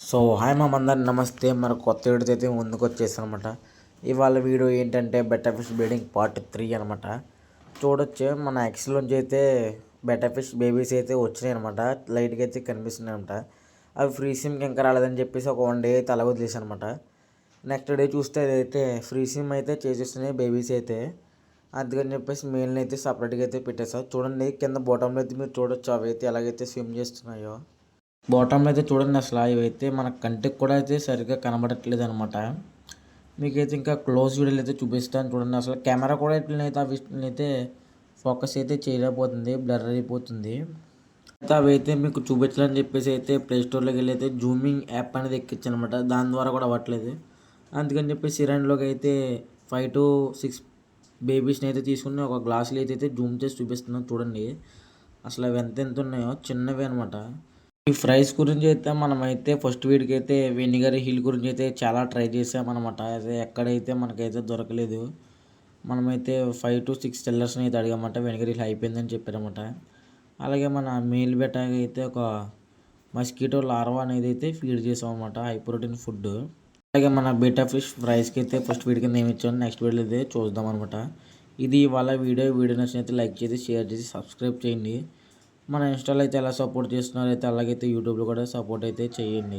So hi మామందరు నమస్తే. మన కొత్త వీడియోతో అయితే ముందుకు వచ్చేసానమాట. ఇవాళ వీడియో ఏంటంటే బెటర్ ఫిష్ బ్రీడింగ్ పార్ట్ 3 అనమాట. చూడొచ్చు మన ఎక్స్లోంచి అయితే బెటర్ ఫిష్ బేబీస్ అయితే వచ్చినాయి అనమాట. లైట్గా అయితే కనిపిస్తున్నాయి అనమాట. అవి ఫ్రీ సిమ్కి ఇంకా రాలేదని చెప్పేసి ఒక 1 డే అయితే అలా వదిలేసాను అనమాట. నెక్స్ట్ డే చూస్తే అయితే ఫ్రీ సిమ్ అయితే చేసేస్తున్నాయి బేబీస్ అయితే. అందుకని చెప్పేసి మెయిల్ని అయితే సపరేట్గా అయితే పెట్టేసా. చూడండి కింద బాటంలో అయితే మీరు చూడొచ్చు అవి అయితే ఎలాగైతే స్విమ్ చేస్తున్నాయో. బాటంలో అయితే చూడండి అసలు ఇవైతే మన కంటికి కూడా అయితే సరిగ్గా కనబడట్లేదు అనమాట. మీకైతే ఇంకా క్లోజ్ వీడియోలు అయితే చూపిస్తాను చూడండి. అసలు కెమెరా కూడా ఇట్లనైతే ఆ వీటినైతే ఫోకస్ అయితే చేయలేకపోతుంది, బ్లర్ అయిపోతుంది. అయితే అవి అయితే మీకు చూపించాలని చెప్పేసి అయితే ప్లే స్టోర్లోకి వెళ్ళి అయితే జూమింగ్ యాప్ అనేది ఎక్కించాను అనమాట. దాని ద్వారా కూడా అవ్వట్లేదు. అందుకని చెప్పేసి ఇరాన్లోకి అయితే 5 to 6 బేబీస్ని అయితే తీసుకుని ఒక గ్లాసులో అయితే జూమ్ చేసి చూపిస్తున్నాను చూడండి. అసలు అవి ఎంత ఉన్నాయో చిన్నవి అనమాట. ఈ ఫ్రైస్ గురించి అయితే మనమైతే ఫస్ట్ వీడికి అయితే వెనిగర్ హిల్ గురించి అయితే చాలా ట్రై చేసామన్నమాట. అయితే ఎక్కడైతే మనకైతే దొరకలేదు. మనమైతే 5 to 6 సెల్లర్స్ని అయితే అడిగామంట. వెనిగర్ హిల్ అయిపోయిందని చెప్పారన్నమాట. అలాగే మన మేల్ బెటాకి అయితే ఒక మస్కిటో లార్వా అనేది అయితే ఫీడ్ చేసామన్నమాట, హై ప్రోటీన్ ఫుడ్. అలాగే మన బీటా ఫిష్ ఫ్రైస్కి అయితే ఫస్ట్ వీడికి నేమ్ ఇచ్చాను. నెక్స్ట్ వీడియో అయితే చూద్దాం అనమాట. ఇది ఇవాళ వీడియో నచ్చినైతే లైక్ చేసి షేర్ చేసి సబ్స్క్రైబ్ చేయండి. మన ఇన్స్టాలో అయితే ఎలా సపోర్ట్ చేస్తున్నారో అయితే అలాగైతే యూట్యూబ్లో కూడా సపోర్ట్ అయితే చేయండి.